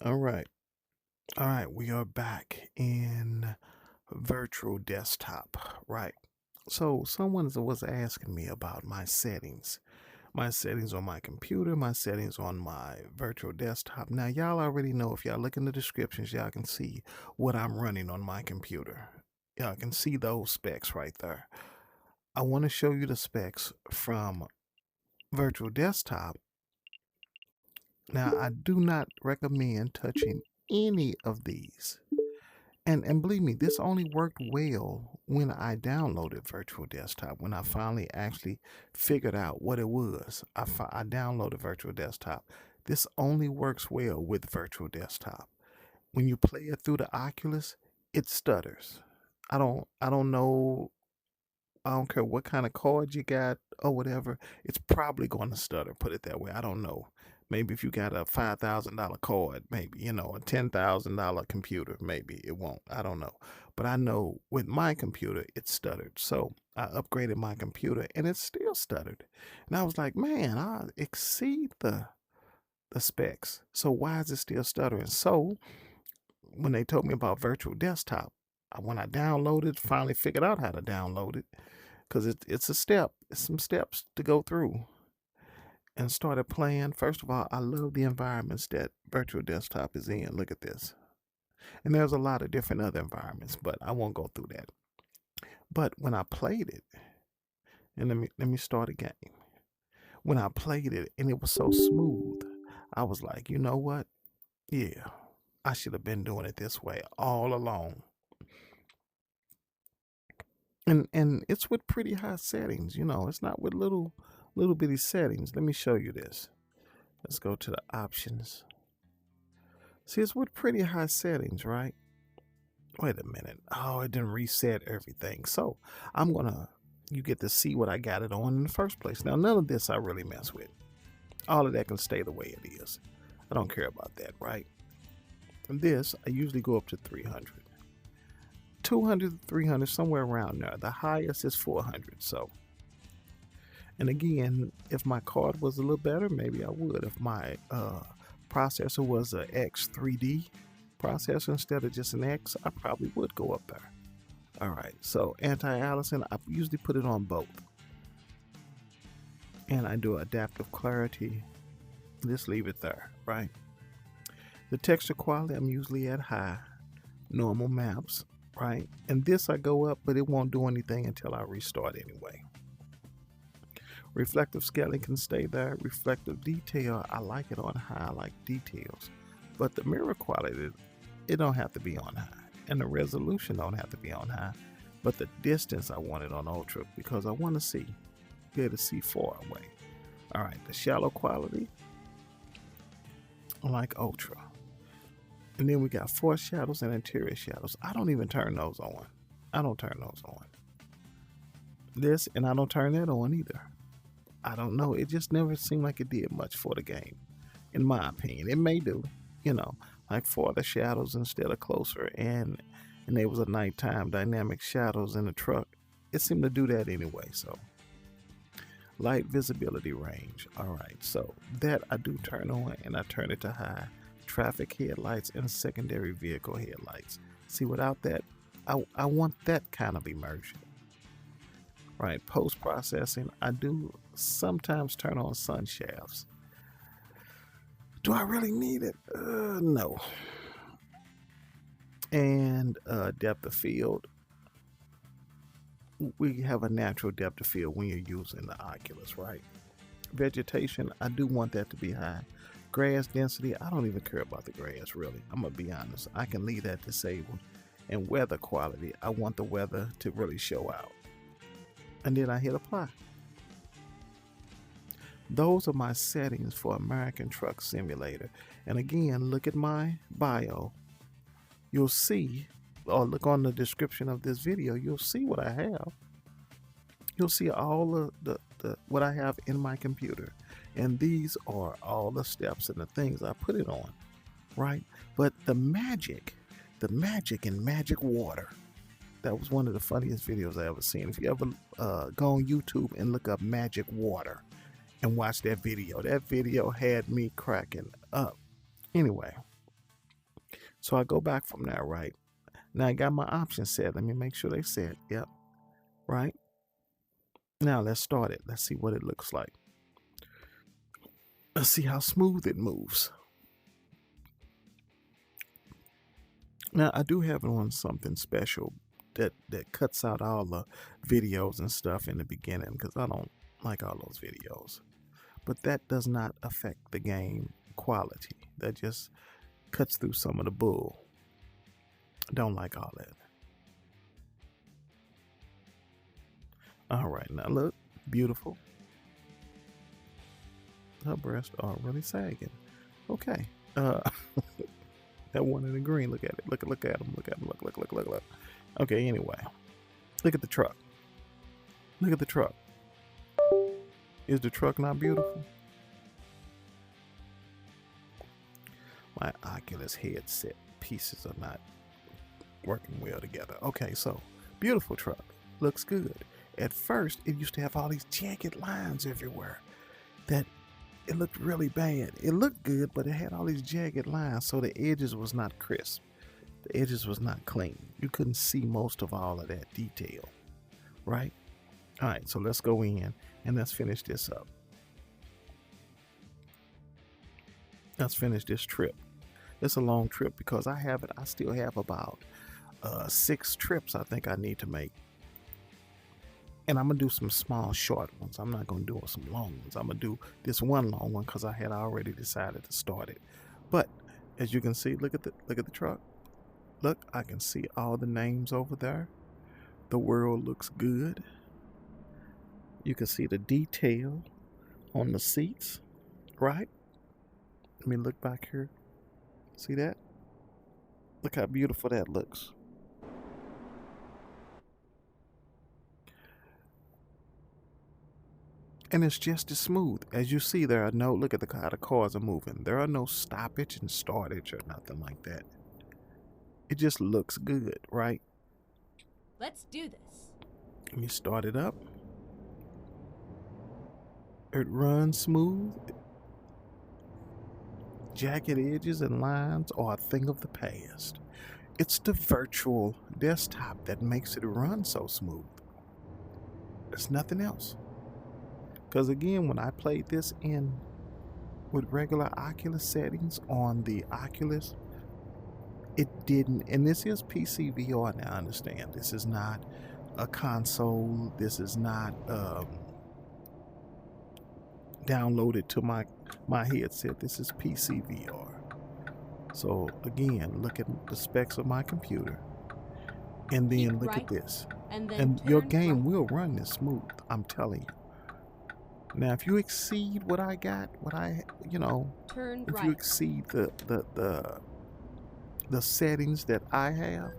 All right. All right. We are back in virtual desktop. Right. So someone was asking me about my settings on my computer, my settings on my virtual desktop. Now, y'all already know if y'all look in the descriptions, y'all can see what I'm running on my computer. Y'all can see those specs right there. I want to show you the specs from virtual desktop. Now, I do not recommend touching any of these. And believe me, this only worked well when I downloaded Virtual Desktop. When I finally actually figured out what it was, I downloaded Virtual Desktop. This only works well with Virtual Desktop. When you play it through the Oculus, it stutters. I don't know. I don't care what kind of card you got or whatever. It's probably going to stutter. Put it that way. I don't know. Maybe if you got a $5,000 card, maybe, a $10,000 computer, maybe it won't. I don't know. But I know with my computer, it stuttered. So I upgraded my computer and it still stuttered. And I was like, man, I exceed the specs. So why is it still stuttering? So when they told me about virtual desktop, when I downloaded, finally figured out how to download it because it's a step, it's some steps to go through and started playing. First of all, I love the environments that virtual desktop is in. Look at this. And there's a lot of different other environments, but I won't go through that. But when I played it, and let me start a game. When I played it and it was so smooth, I was like, you know what? Yeah, I should have been doing it this way all along. And it's with pretty high settings, it's not with little bitty settings. Let me show you this. Let's go to the options. See, it's with pretty high settings, right? Wait a minute. Oh, it didn't reset everything. So you get to see what I got it on in the first place. Now, none of this I really mess with. All of that can stay the way it is. I don't care about that, right? And this, I usually go up to 300. 200, 300, somewhere around there. The highest is 400. So, and again, if my card was a little better, maybe I would. If my processor was a X3D processor instead of just an X, I probably would go up there. All right, so anti-aliasing, I usually put it on both. And I do adaptive clarity, just leave it there, right? The texture quality, I'm usually at high, normal maps, right? And this I go up, but it won't do anything until I restart anyway. Reflective scaling can stay there. Reflective detail, I like it on high, I like details. But the mirror quality, it don't have to be on high. And the resolution don't have to be on high. But the distance I want it on ultra because I want to be able to see far away. All right, the shallow quality, I like ultra. And then we got forced shadows and interior shadows. I don't even turn those on. I don't turn those on. This, and I don't turn that on either. I don't know. It just never seemed like it did much for the game, in my opinion. It may do, like for the shadows instead of closer, and there was a nighttime dynamic shadows in the truck. It seemed to do that anyway. So light visibility range. All right, so that I do turn on, and I turn it to high. Traffic headlights and secondary vehicle headlights. See, without that, I want that kind of immersion. Right, post-processing, I do sometimes turn on sun shafts. Do I really need it? No. And depth of field, we have a natural depth of field when you're using the Oculus, right? Vegetation, I do want that to be high. Grass density, I don't even care about the grass, really. I'm going to be honest. I can leave that disabled. And weather quality, I want the weather to really show out. And then I hit apply. Those are my settings for American Truck Simulator. And again, look at my bio. You'll see, or look on the description of this video, you'll see what I have. You'll see all of the what I have in my computer. And these are all the steps and the things I put it on, right? But the magic in magic water, that was one of the funniest videos I ever seen. If you ever go on YouTube and look up magic water and watch that video had me cracking up. Anyway, So I go back from there, right? Now I got my options set. Let me make sure they set. Yep. Right. Now let's start it. Let's see what it looks like. Let's see how smooth it moves. Now I do have it on something special that cuts out all the videos and stuff in the beginning because I don't like all those videos. But that does not affect the game quality. That just cuts through some of the bull. Don't like all that. All right, now look, beautiful. Her breasts are really sagging. Okay. That one in the green. Look at it. Look at him. Look at him. Look. Okay. Anyway, look at the truck. Look at the truck. Is the truck not beautiful? My Oculus headset pieces are not working well together. Okay, so beautiful truck. Looks good. At first, it used to have all these jagged lines everywhere. That it looked really bad. It looked good, but it had all these jagged lines, so the edges was not crisp. The edges was not clean. You couldn't see most of all of that detail, right? All right, so let's go in and let's finish this up. Let's finish this trip. It's a long trip because I still have about 6 trips I think I need to make. And I'm gonna do some small short ones. I'm not gonna do some long ones. I'm gonna do this one long one because I had already decided to start it. But as you can see, look at the truck. Look, I can see all the names over there. The world looks good. You can see the detail on the seats, right? Let me look back here. See that? Look how beautiful that looks. And it's just as smooth. As you see, there are no, look at how the cars are moving. There are no stoppage and startage or nothing like that. It just looks good, right? Let's do this. Let me start it up. It runs smooth. Jagged edges and lines are a thing of the past. It's the virtual desktop that makes it run so smooth. There's nothing else. Because again, when I played this in with regular Oculus settings on the Oculus, it didn't. And this is PC VR now, I understand. This is not a console. This is not downloaded to my headset. This is PC VR. So again, look at the specs of my computer. And then look at this. And your game will run this smooth. I'm telling you. Now, if you exceed what I got, if you exceed the settings that I have,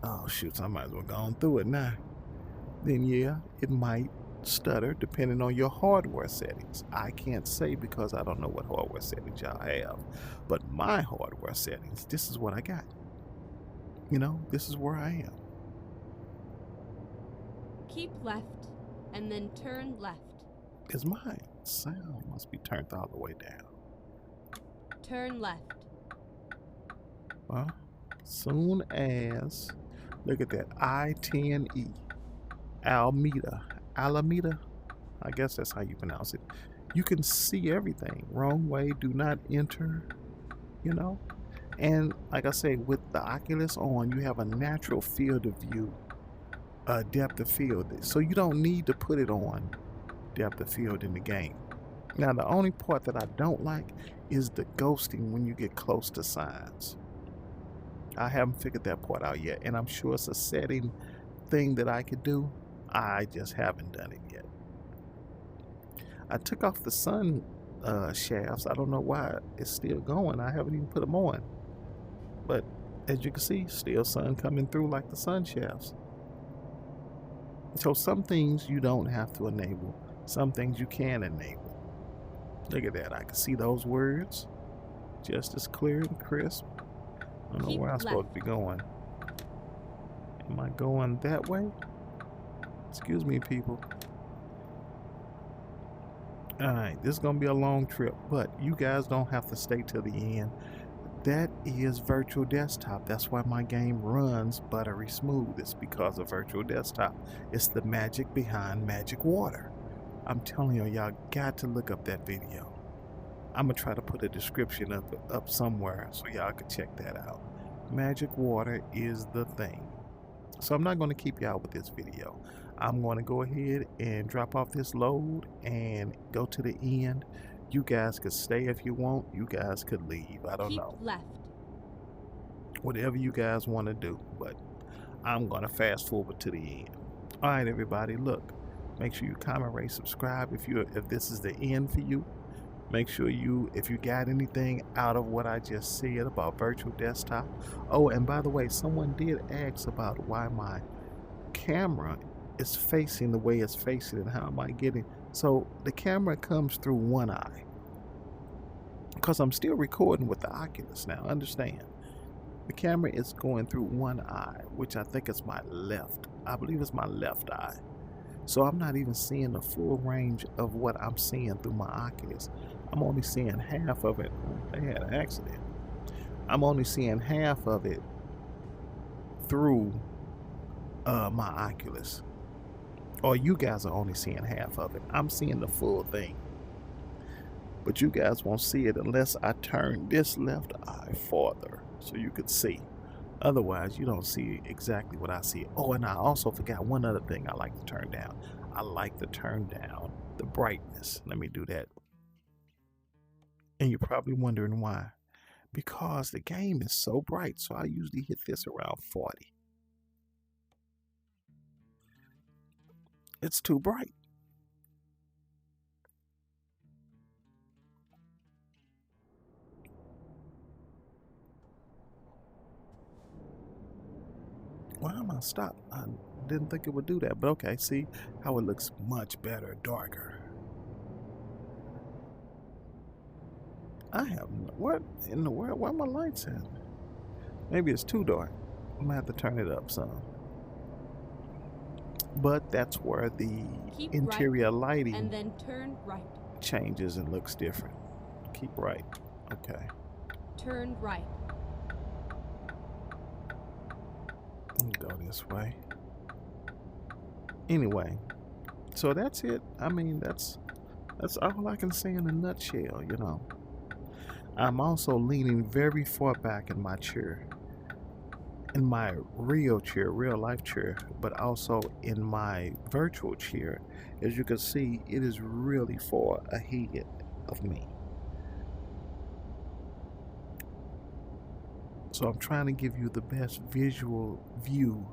oh shoot, I might as well go on through it now. Then yeah, it might stutter depending on your hardware settings. I can't say because I don't know what hardware settings y'all have, but my hardware settings, this is what I got. This is where I am. Keep left and then turn left. Because my sound must be turned all the way down. Turn left. Well, soon as, look at that, I-10E, Alameda, I guess that's how you pronounce it. You can see everything. Wrong way, do not enter, And like I say, with the Oculus on, you have a natural field of view, depth of field. So you don't need to put it on depth of field in the game. Now, the only part that I don't like is the ghosting when you get close to signs. I haven't figured that part out yet, and I'm sure it's a setting thing that I could do. I just haven't done it yet. I took off the sun shafts. I don't know why it's still going. I haven't even put them on. But as you can see, still sun coming through like the sun shafts. So some things you don't have to enable. Some things you can enable. Look at that. I can see those words just as clear and crisp. I don't know where I'm supposed to be going. Am I going that way? Excuse me, people. Alright, this is going to be a long trip, but you guys don't have to stay till the end. That is virtual desktop. That's why my game runs buttery smooth. It's because of virtual desktop. It's the magic behind magic water. I'm telling you, y'all got to look up that video. I'm gonna try to put a description up somewhere so y'all can check that out. Magic water is the thing. So I'm not going to keep y'all with this video. I'm going to go ahead and drop off this load and go to the end. You guys could stay if you want. You guys could leave. I don't Keep know. left. Whatever you guys want to do. But I'm going to fast forward to the end. All right, everybody. Look, make sure you comment, rate, subscribe if this is the end for you. Make sure if you got anything out of what I just said about virtual desktop. Oh, and by the way, someone did ask about why my camera is facing the way it's facing and how am I getting. So the camera comes through one eye because I'm still recording with the Oculus now. Understand, the camera is going through one eye, which I think is my left. I believe it's my left eye. So I'm not even seeing the full range of what I'm seeing through my Oculus. I'm only seeing half of it. They had an accident. I'm only seeing half of it through my Oculus. Or you guys are only seeing half of it. I'm seeing the full thing. But you guys won't see it unless I turn this left eye farther so you could see. Otherwise, you don't see exactly what I see. Oh, and I also forgot one other thing I like to turn down. I like to turn down the brightness. Let me do that. And you're probably wondering why. Because the game is so bright, so I usually hit this around 40. It's too bright. Why am I stopped? I didn't think it would do that, but okay, see how it looks much better, darker. What in the world? Why are my lights at? Maybe it's too dark. I'm gonna have to turn it up some. But that's where the Keep interior right, lighting and then turn right. changes and looks different. Keep right. Okay. Turn right. Let me go this way. Anyway, so that's it. I mean, that's all I can say in a nutshell, you know. I'm also leaning very far back in my chair. In my real chair, real life chair, but also in my virtual chair. As you can see, it is really far ahead of me. So I'm trying to give you the best visual view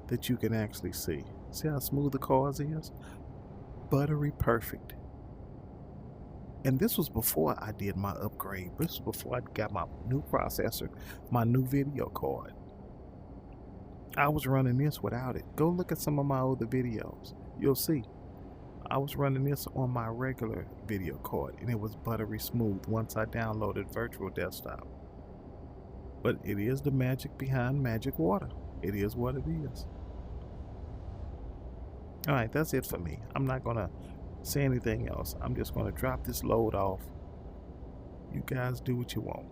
that you can actually see. See how smooth the cars is? Buttery perfect. And this was before I did my upgrade. This was before I got my new processor, my new video card. I was running this without it. Go look at some of my older videos. You'll see. I was running this on my regular video card and it was buttery smooth once I downloaded virtual desktop. But it is the magic behind magic water. It is what it is. Alright, that's it for me. I'm not going to say anything else. I'm just going to drop this load off. You guys do what you want.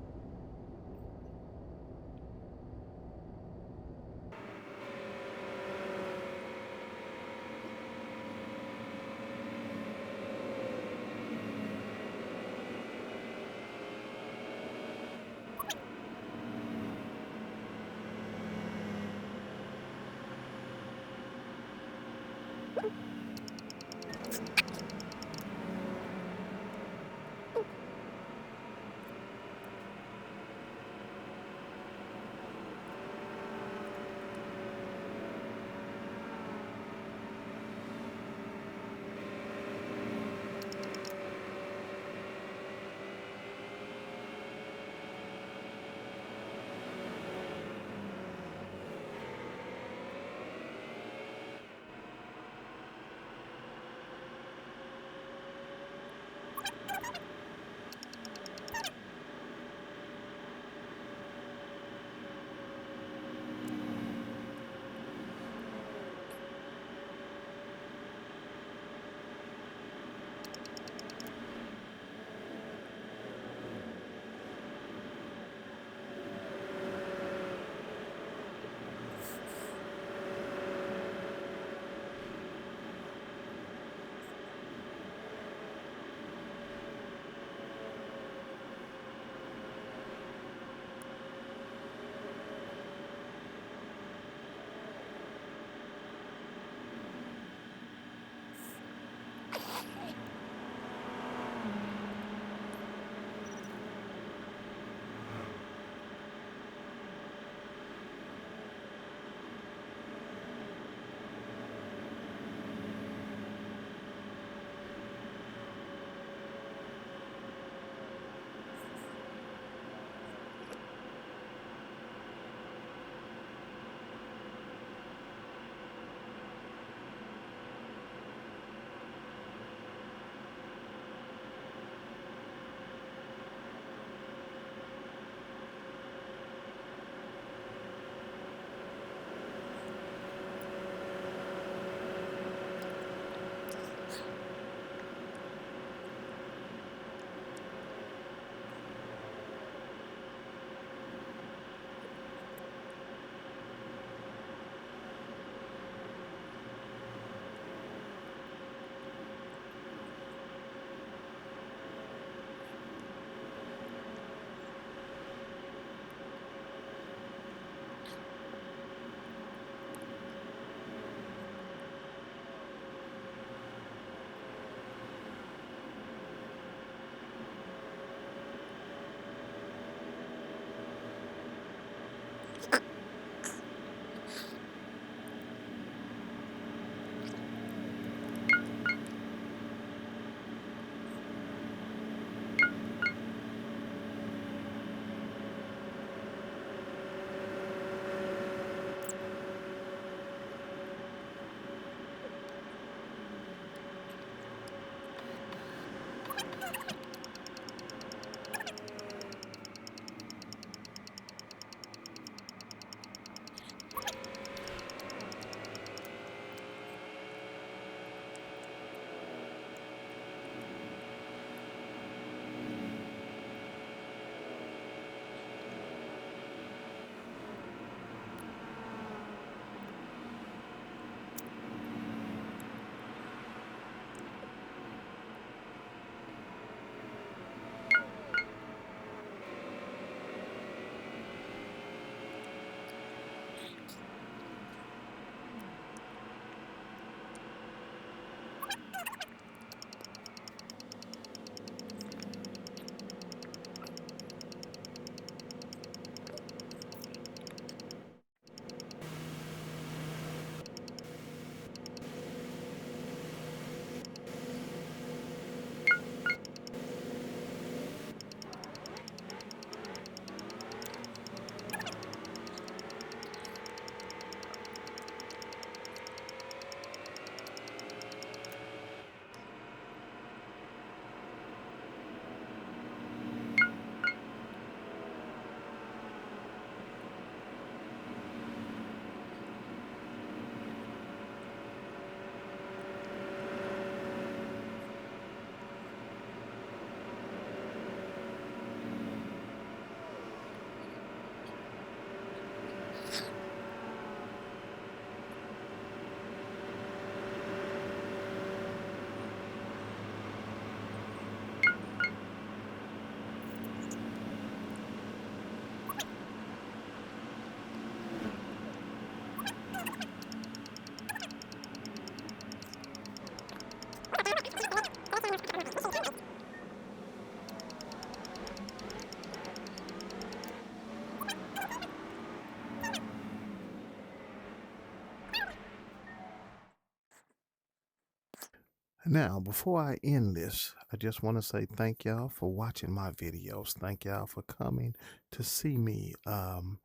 Now, before I end this, I just want to say thank y'all for watching my videos. Thank y'all for coming to see me. Some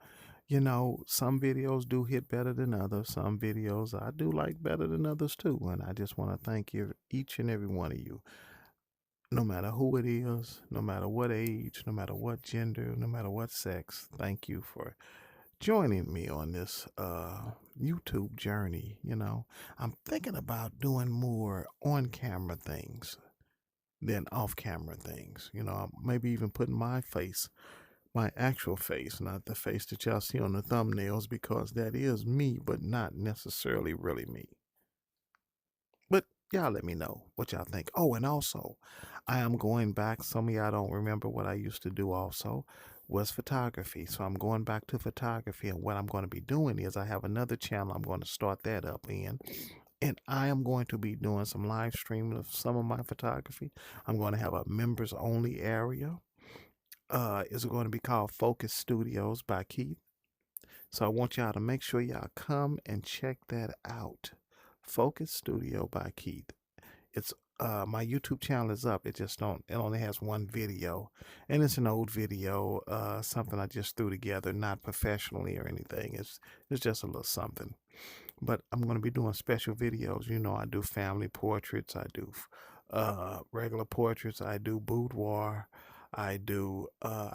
videos do hit better than others. Some videos I do like better than others too. And I just want to thank you, each and every one of you, no matter who it is, no matter what age, no matter what gender, no matter what sex. Thank you for joining me on this YouTube journey. I'm thinking about doing more on camera things than off camera things. Maybe even putting my face, my actual face, not the face that y'all see on the thumbnails, because that is me, but not necessarily really me. But y'all let me know what y'all think. Oh, and also, I am going back. Some of y'all don't remember what I used to do also was photography. So I'm going back to photography. And what I'm going to be doing is I have another channel I'm going to start that up in. And I am going to be doing some live streaming of some of my photography. I'm going to have a members only area. It's going to be called Focus Studios by Keith. So I want y'all to make sure y'all come and check that out. Focus Studio by Keith. It's my YouTube channel is up. It only has one video. And it's an old video, something I just threw together, not professionally or anything. It's just a little something. But I'm going to be doing special videos. I do family portraits, I do regular portraits, I do boudoir, I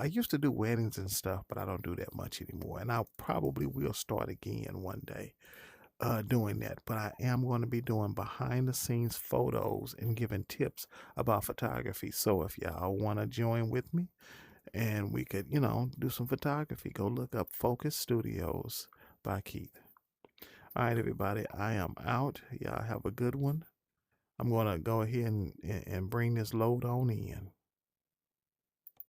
used to do weddings and stuff, but I don't do that much anymore. And I probably will start again one day doing that. But I am going to be doing behind the scenes photos and giving tips about photography. So if y'all want to join with me and we could, do some photography, go look up Focus Studios by Keith. All right, everybody, I am out. Y'all have a good one. I'm going to go ahead and bring this load on in.